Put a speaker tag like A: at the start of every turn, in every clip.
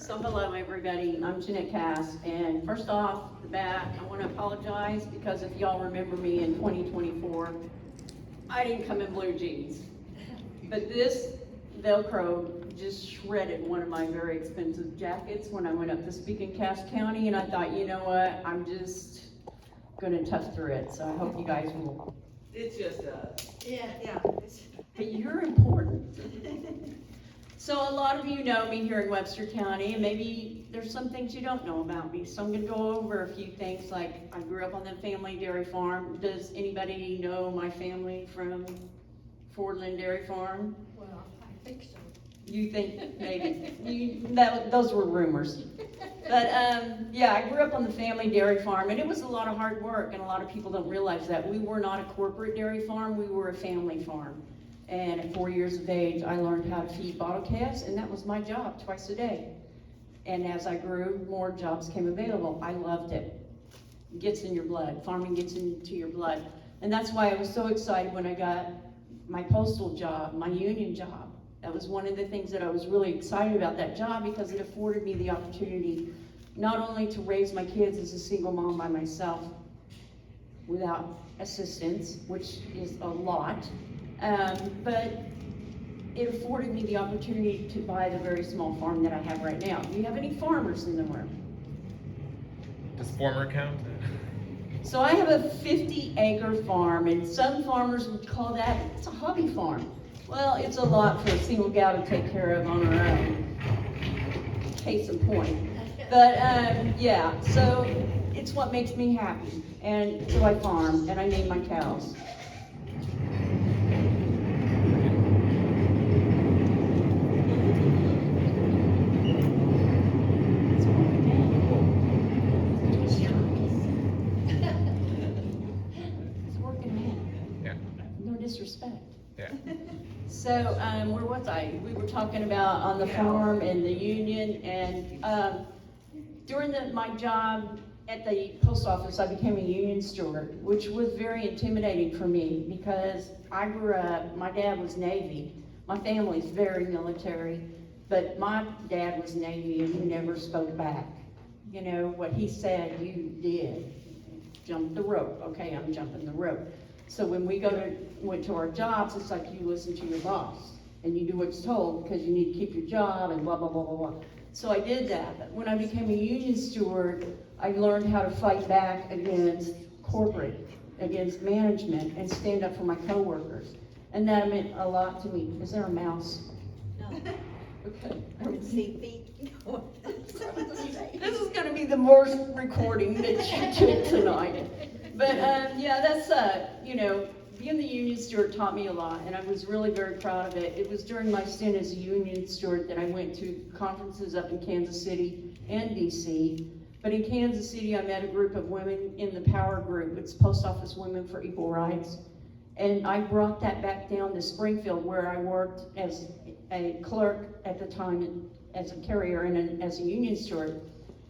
A: So hello everybody, I'm Jeanette Cass, and first off the bat, I want to apologize because if y'all remember me in 2024, I didn't come in blue jeans. But this Velcro just shredded one of my very expensive jackets when I went up to speak in Cass County, and I thought, you know what, I'm just gonna tough through it, so I hope you guys will.
B: It's just
C: Yeah.
A: But you're important. So a lot of you know me here in Webster County, and maybe there's some things you don't know about me. So I'm gonna go over a few things, like I grew up on the family dairy farm. Does anybody know my family from Fordland Dairy Farm?
C: Well, I think so.
A: You think maybe, those were rumors. But yeah, I grew up on the family dairy farm, and it was a lot of hard work, and a lot of people don't realize that. We were not a corporate dairy farm, we were a family farm. And at 4 years of age, I learned how to feed bottle calves, and that was my job twice a day. And as I grew, more jobs came available. I loved it. It gets in your blood. Farming gets into your blood. And that's why I was so excited when I got my postal job, my union job. That was one of the things that I was really excited about that job, because it afforded me the opportunity not only to raise my kids as a single mom by myself without assistance, which is a lot, but it afforded me the opportunity to buy the very small farm that I have right now. Do you have any farmers in the room?
D: Does former count?
A: So I have a 50-acre farm, and some farmers would call that, it's a hobby farm. Well, it's a lot for a single gal to take care of on her own. Case in point. But yeah, so it's what makes me happy. And so I farm, and I name my cows. It's working man.
D: Yeah.
A: No disrespect.
D: Yeah.
A: So, where was I? We were talking about on the farm and the union, and during my job at the post office, I became a union steward, which was very intimidating for me because I grew up, my dad was Navy, my family's very military, but my dad was Navy and he never spoke back. You know, what he said, you did. Jump the rope. Okay, I'm jumping the rope. So when we went to our jobs, it's like you listen to your boss and you do what's told because you need to keep your job and blah, blah, blah, blah, blah. So I did that. But when I became a union steward, I learned how to fight back against corporate, against management, and stand up for my coworkers. And that meant a lot to me. Is there a mouse?
C: No.
A: Okay.
C: I can see feet.
A: This is gonna be the worst recording that you took tonight. But yeah, that's, you know, being the union steward taught me a lot, and I was really very proud of it. It was during my stint as a union steward that I went to conferences up in Kansas City and DC. But in Kansas City, I met a group of women in the Power Group. It's Post Office Women for Equal Rights. And I brought that back down to Springfield, where I worked as a clerk at the time, as a carrier and as a union steward.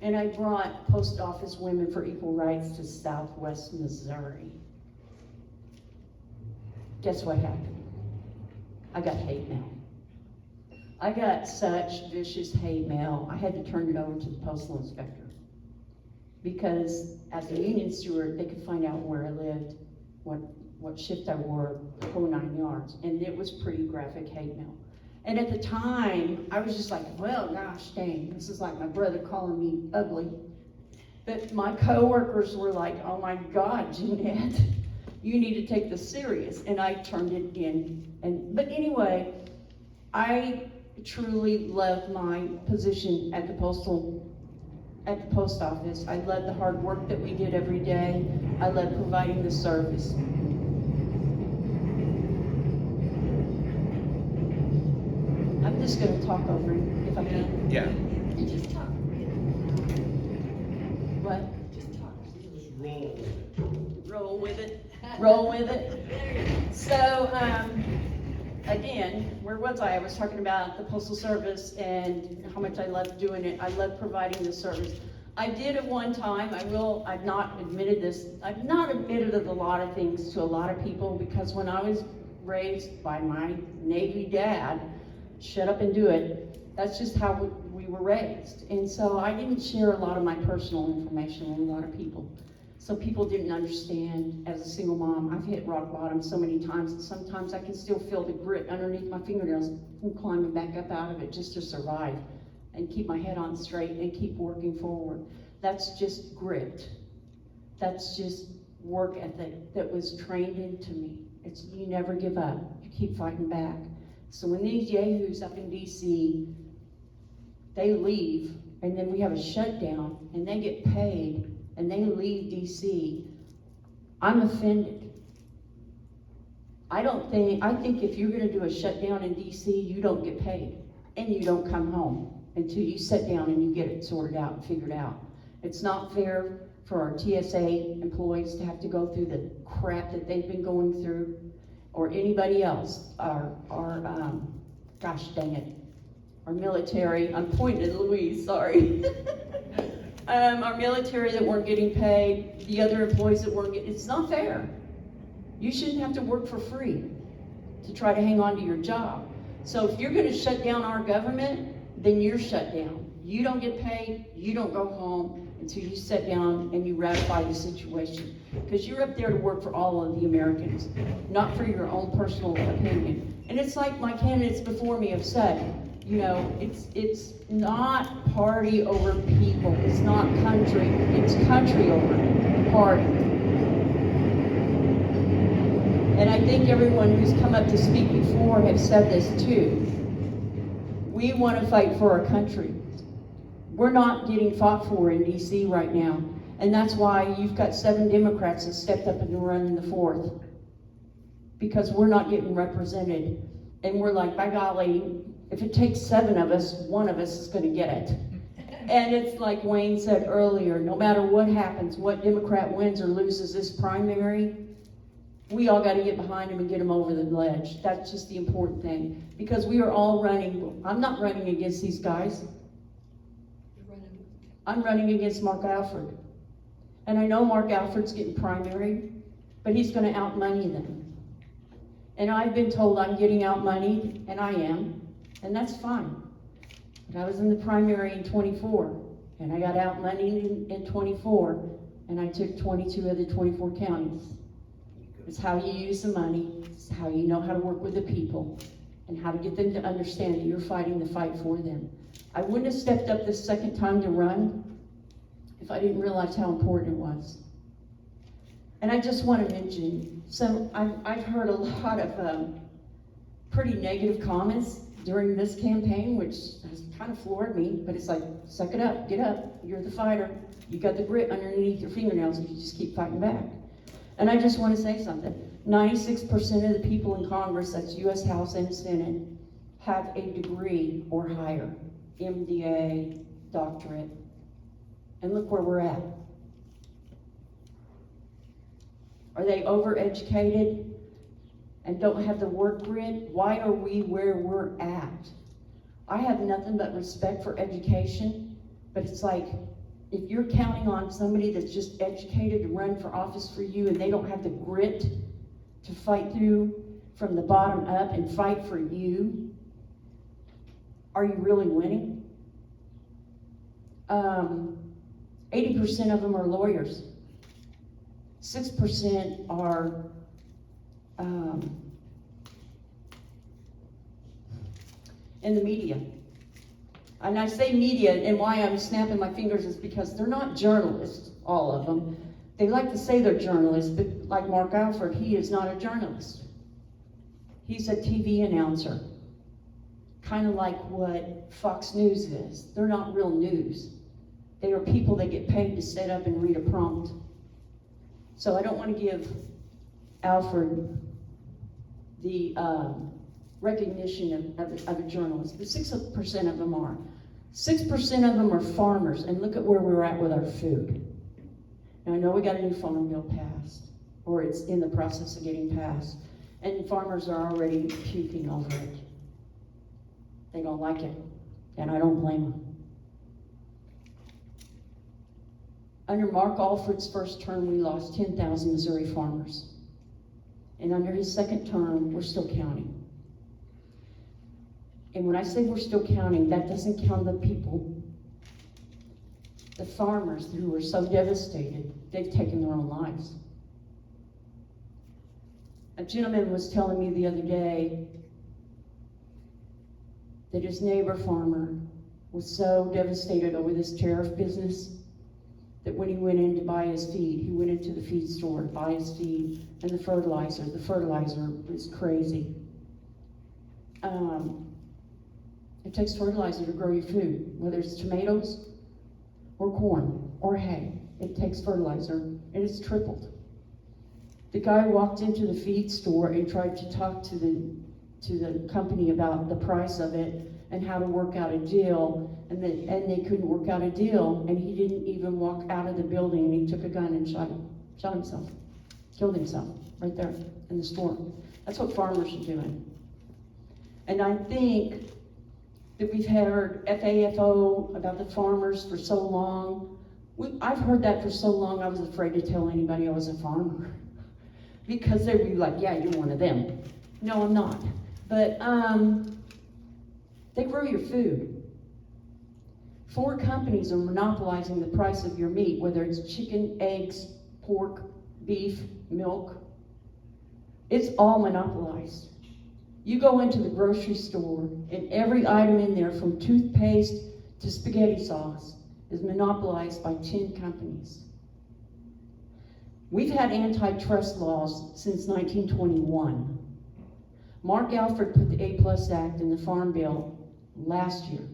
A: And I brought Post Office Women for Equal Rights to Southwest Missouri. Guess what happened? I got hate mail. I got such vicious hate mail, I had to turn it over to the postal inspector. Because as a union steward, they could find out where I lived, what shift I wore, the whole 9 yards. And it was pretty graphic hate mail. And at the time, I was just like, well, gosh dang, this is like my brother calling me ugly. But my coworkers were like, oh my God, Jeanette, you need to take this serious. And I turned it in. But anyway, I truly loved my position at the post office. I loved the hard work that we did every day. I loved providing the service. I'm just going to talk over him if I can.
D: Yeah.
C: You just talk.
A: What?
C: Just talk.
A: Roll with it. Roll with it.
C: There you go.
A: So, again, where was I? I was talking about the Postal Service and how much I loved doing it. I loved providing the service. I did at one time, I've not admitted this, I've not admitted a lot of things to a lot of people, because when I was raised by my Navy dad, shut up and do it, that's just how we we were raised. And so I didn't share a lot of my personal information with a lot of people. So people didn't understand. As a single mom, I've hit rock bottom so many times, and sometimes I can still feel the grit underneath my fingernails and climbing back up out of it just to survive and keep my head on straight and keep working forward. That's just grit. That's just work ethic that was trained into me. It's you never give up. You keep fighting back. So when these yahoos up in DC, they leave, and then we have a shutdown, and they get paid, and they leave DC, I'm offended. I think if you're gonna do a shutdown in DC, you don't get paid, and you don't come home until you sit down and you get it sorted out and figured out. It's not fair for our TSA employees to have to go through the crap that they've been going through, or anybody else, gosh dang it, our military, I'm pointing at Louise, sorry. Our military that weren't getting paid, the other employees that weren't getting, it's not fair. You shouldn't have to work for free to try to hang on to your job. So if you're gonna shut down our government, then you're shut down. You don't get paid, you don't go home until you sit down and you ratify the situation. Because you're up there to work for all of the Americans, not for your own personal opinion. And it's like my candidates before me have said, you know, it's not party over people, it's not country, it's country over party. And I think everyone who's come up to speak before have said this too. We want to fight for our country. We're not getting fought for in DC right now. And that's why you've got 7 Democrats that stepped up and run in the 4th. Because we're not getting represented. And we're like, by golly, if it takes 7 of us, 1 of us is going to get it. And it's like Wayne said earlier, no matter what happens, what Democrat wins or loses this primary, we all got to get behind him and get him over the ledge. That's just the important thing. Because we are all running. I'm not running against these guys. I'm running against Mark Alford. And I know Mark Alford's getting primary, but he's going to outmoney them. And I've been told I'm getting outmoneyed, and I am. And that's fine. But I was in the primary in 24, and I got outmoneyed in 24, and I took 22 of the 24 counties. It's how you use the money, it's how you know how to work with the people, and how to get them to understand that you're fighting the fight for them. I wouldn't have stepped up this second time to run if I didn't realize how important it was. And I just want to mention, I've heard a lot of pretty negative comments during this campaign, which has kind of floored me, but it's like, suck it up, get up, you're the fighter. You got the grit underneath your fingernails and you just keep fighting back. And I just want to say something. 96% of the people in Congress, that's US House and Senate, have a degree or higher, MDA, doctorate. And look where we're at. Are they overeducated and don't have the work grit? Why are we where we're at? I have nothing but respect for education, but it's like, if you're counting on somebody that's just educated to run for office for you and they don't have the grit to fight through from the bottom up and fight for you, are you really winning? 80% of them are lawyers. 6% are in the media. And I say media, and why I'm snapping my fingers is because they're not journalists, all of them. They like to say they're journalists, but like Mark Alford, he is not a journalist. He's a TV announcer, kind of like what Fox News is. They're not real news. They are people that get paid to sit up and read a prompt. So I don't want to give Alford the recognition of a journalist, but 6% of them are. 6% of them are farmers, and look at where we're at with our food. Now I know we got a new farm bill passed, or it's in the process of getting passed, and farmers are already puking over it. They don't like it, and I don't blame them. Under Mark Alford's first term, we lost 10,000 Missouri farmers. And under his second term, we're still counting. And when I say we're still counting, that doesn't count the people, the farmers who are so devastated, they've taken their own lives. A gentleman was telling me the other day that his neighbor farmer was so devastated over this tariff business that when he went in to buy his feed, he went into the feed store to buy his feed and the fertilizer was crazy. It takes fertilizer to grow your food, whether it's tomatoes or corn or hay. It takes fertilizer, and it's tripled. The guy walked into the feed store and tried to talk to the company about the price of it and how to work out a deal, and they couldn't work out a deal, and he didn't even walk out of the building, and he took a gun and shot himself, killed himself right there in the store. That's what farmers are doing. And I think that we've heard FAFO about the farmers for so long. I've heard that for so long, I was afraid to tell anybody I was a farmer. Because they'd be like, yeah, you're one of them. No, I'm not. But they grow your food. 4 companies are monopolizing the price of your meat, whether it's chicken, eggs, pork, beef, milk. It's all monopolized. You go into the grocery store, and every item in there, from toothpaste to spaghetti sauce, is monopolized by 10 companies. We've had antitrust laws since 1921. Mark Alford put the A+ Act in the Farm Bill last year.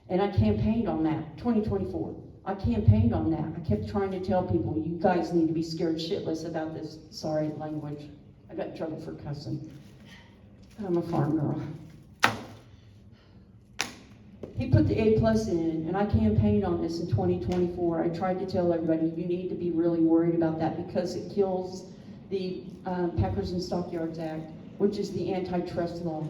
A: And I campaigned on that, 2024. I campaigned on that. I kept trying to tell people, you guys need to be scared shitless about this. Sorry, language. I got in trouble for cussing. I'm a farm girl. He put the A+ in, and I campaigned on this in 2024. I tried to tell everybody, you need to be really worried about that because it kills the Packers and Stockyards Act, which is the antitrust law.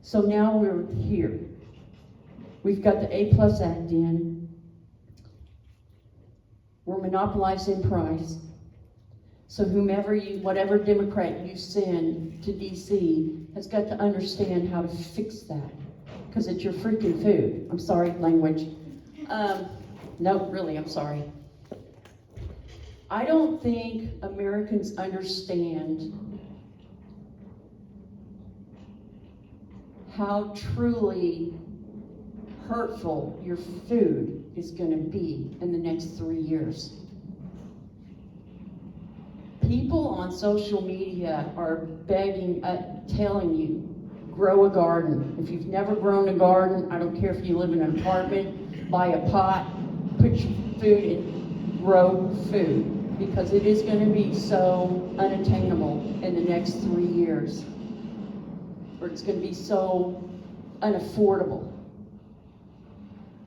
A: So now we're here. We've got the A+ Act in. We're monopolizing price. So whatever Democrat you send to DC has got to understand how to fix that. Because it's your freaking food. I'm sorry, language. No, really, I'm sorry. I don't think Americans understand how truly hurtful your food is going to be in the next 3 years. People on social media are begging, telling you, grow a garden. If you've never grown a garden, I don't care if you live in an apartment, buy a pot, put your food in, grow food. Because it is going to be so unattainable in the next 3 years. Or it's going to be so unaffordable.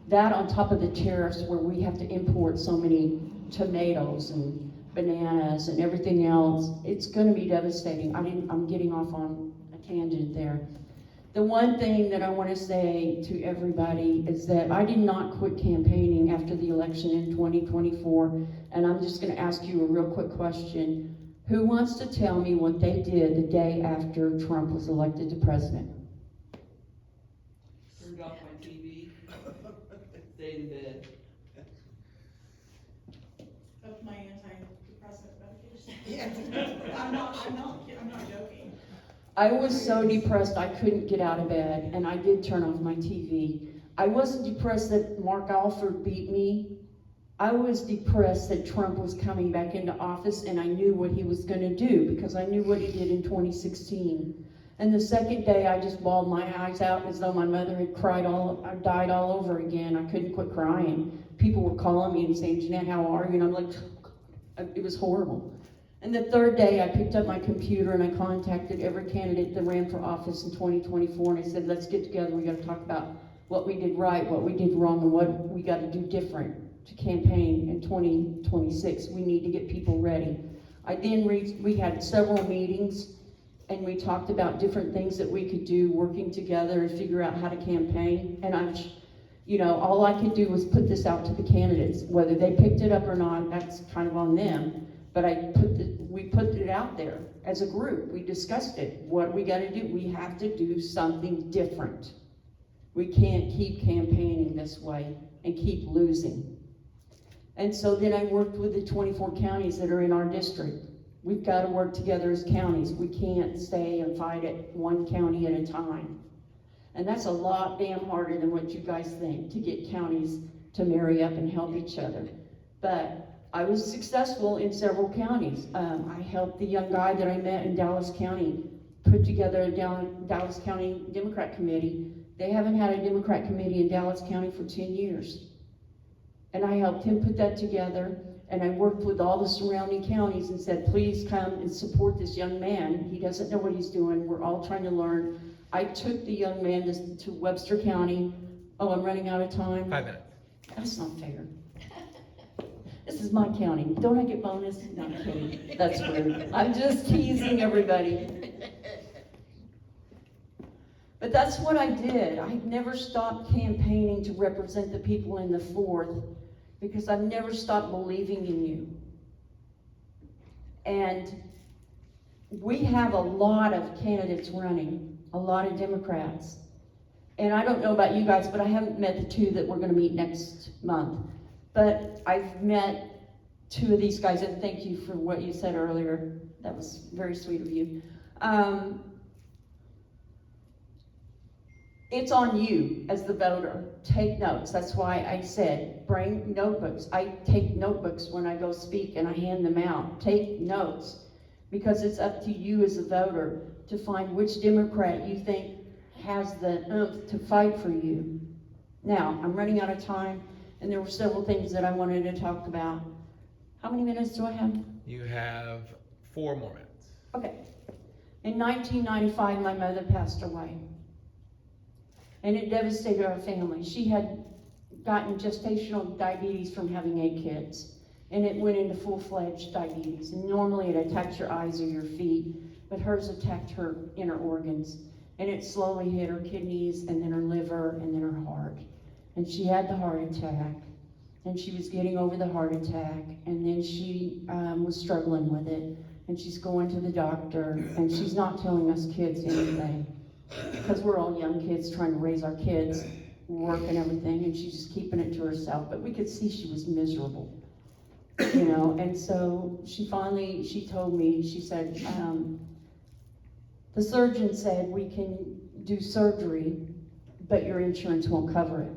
A: That on top of the tariffs where we have to import so many tomatoes and bananas and everything else, it's going to be devastating. I'm getting off on a tangent there. The one thing that I want to say to everybody is that I did not quit campaigning after the election in 2024, and I'm just going to ask you a real quick question. Who wants to tell me what they did the day after Trump was elected to president?
B: Turned off my TV, stayed in bed.
C: Of my antidepressant medication. I'm not joking.
A: I was so depressed I couldn't get out of bed, and I did turn off my TV. I wasn't depressed that Mark Alford beat me. I was depressed that Trump was coming back into office, and I knew what he was going to do because I knew what he did in 2016. And the second day, I just bawled my eyes out as though my mother had died all over again. I couldn't quit crying. People were calling me and saying, Jeanette, how are you? And I'm like, it was horrible. And the third day, I picked up my computer and I contacted every candidate that ran for office in 2024, and I said, let's get together. We got to talk about what we did right, what we did wrong, and what we got to do different to campaign in 2026. We need to get people ready. We had several meetings, and we talked about different things that we could do, working together and figure out how to campaign. And all I could do was put this out to the candidates. Whether they picked it up or not, that's kind of on them. But we put it out there as a group. We discussed it. What we got to do? We have to do something different. We can't keep campaigning this way and keep losing. And so then I worked with the 24 counties that are in our district. We've got to work together as counties. We can't stay and fight it one county at a time. And that's a lot damn harder than what you guys think, to get counties to marry up and help each other. But I was successful in several counties. I helped the young guy that I met in Dallas County put together a Dallas County Democrat committee. They haven't had a Democrat committee in Dallas County for 10 years. And I helped him put that together, and I worked with all the surrounding counties and said, please come and support this young man. He doesn't know what he's doing. We're all trying to learn. I took the young man to Webster County. Oh, I'm running out of time.
D: 5 minutes.
A: That's not fair. This is my county. Don't I get bonus? No, I'm kidding. That's weird. I'm just teasing everybody. But that's what I did. I never stopped campaigning to represent the people in the 4th, because I've never stopped believing in you. And we have a lot of candidates running, a lot of Democrats. And I don't know about you guys, but I haven't met the 2 that we're going to meet next month. But I've met 2 of these guys, and thank you for what you said earlier. That was very sweet of you. It's on you as the voter. Take notes. That's why I said bring notebooks. I take notebooks when I go speak and I hand them out. Take notes, because it's up to you as a voter to find which Democrat you think has the oomph to fight for you. Now, I'm running out of time, and there were several things that I wanted to talk about. How many minutes do I have?
D: You have 4 more minutes.
A: Okay. In 1995, my mother passed away. And it devastated our family. She had gotten gestational diabetes from having 8 kids. And it went into full-fledged diabetes. And normally it attacks your eyes or your feet, but hers attacked her inner organs. And it slowly hit her kidneys, and then her liver, and then her heart. And she had the heart attack. And she was getting over the heart attack. And then she was struggling with it. And she's going to the doctor, and she's not telling us kids anything. Because we're all young kids trying to raise our kids, work and everything, and she's just keeping it to herself. But we could see she was miserable, you know. And so she told me, she said, the surgeon said we can do surgery, but your insurance won't cover it.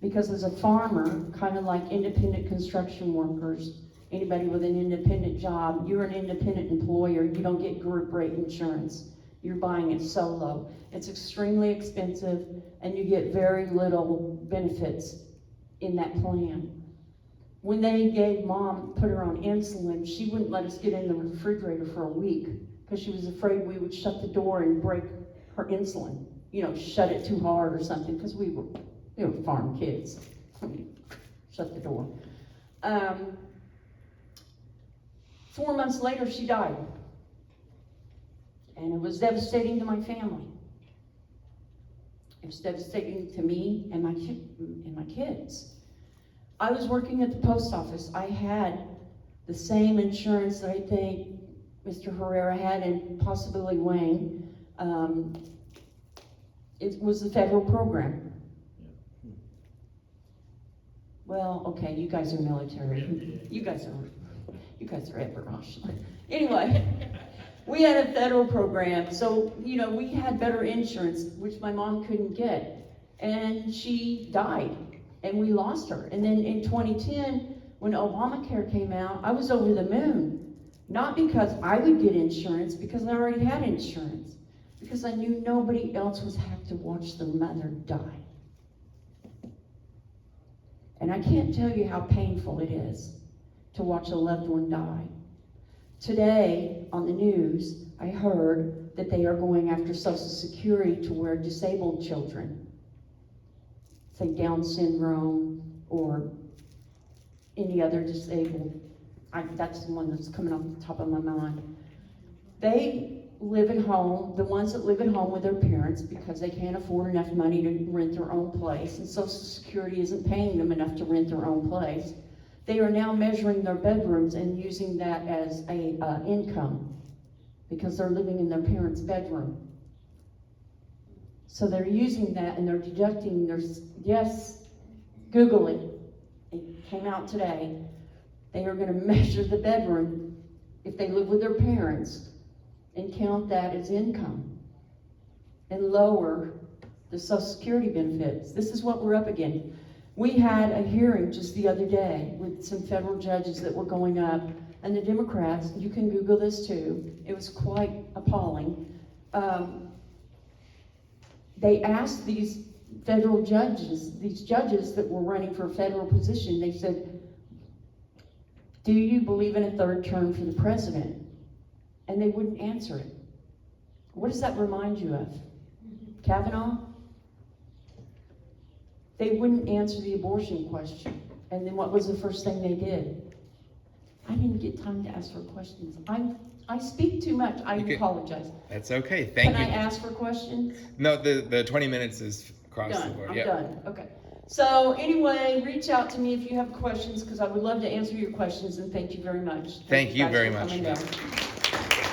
A: Because as a farmer, kind of like independent construction workers, anybody with an independent job, you're an independent employer, you don't get group rate insurance. You're buying it solo. It's extremely expensive, and you get very little benefits in that plan. When they gave Mom, put her on insulin, she wouldn't let us get in the refrigerator for a week because she was afraid we would shut the door and break her insulin. You know, shut it too hard or something, because we were farm kids. Shut the door. 4 months later, she died. And it was devastating to my family. It was devastating to me and my kids. I was working at the post office. I had the same insurance that I think Mr. Herrera had, and possibly Wayne. It was the federal program. Well, okay, you guys are military. You guys are Everosh. Anyway. We had a federal program, so, you know, we had better insurance, which my mom couldn't get. And she died, and we lost her. And then in 2010, when Obamacare came out, I was over the moon. Not because I would get insurance, because I already had insurance. Because I knew nobody else was have to watch their mother die. And I can't tell you how painful it is to watch a loved one die. Today, on the news, I heard that they are going after Social Security to where disabled children, say Down syndrome or any other disabled, that's the one that's coming off the top of my mind. They live at home, the ones that live at home with their parents because they can't afford enough money to rent their own place, and Social Security isn't paying them enough to rent their own place. They are now measuring their bedrooms and using that as a income because they're living in their parents' bedroom. So they're using that and they're deducting their, yes, Google it. It came out today. They are going to measure the bedroom if they live with their parents and count that as income and lower the Social Security benefits. This is what we're up against. We had a hearing just the other day with some federal judges that were going up, and the Democrats, you can Google this too, it was quite appalling. They asked these federal judges, these judges that were running for a federal position, they said, do you believe in a third term for the president? And they wouldn't answer it. What does that remind you of? Kavanaugh? They wouldn't answer the abortion question. And then what was the first thing they did? I didn't get time to ask for questions. I speak too much. I apologize.
D: That's okay. Thank you.
A: Can I ask for questions?
D: No, the 20 minutes is across the
A: Done.
D: board.
A: I'm
D: Yep.
A: done. Okay. So anyway, reach out to me if you have questions because I would love to answer your questions, and thank you very much.
D: Thank you
A: guys
D: very
A: for
D: much.
A: coming down.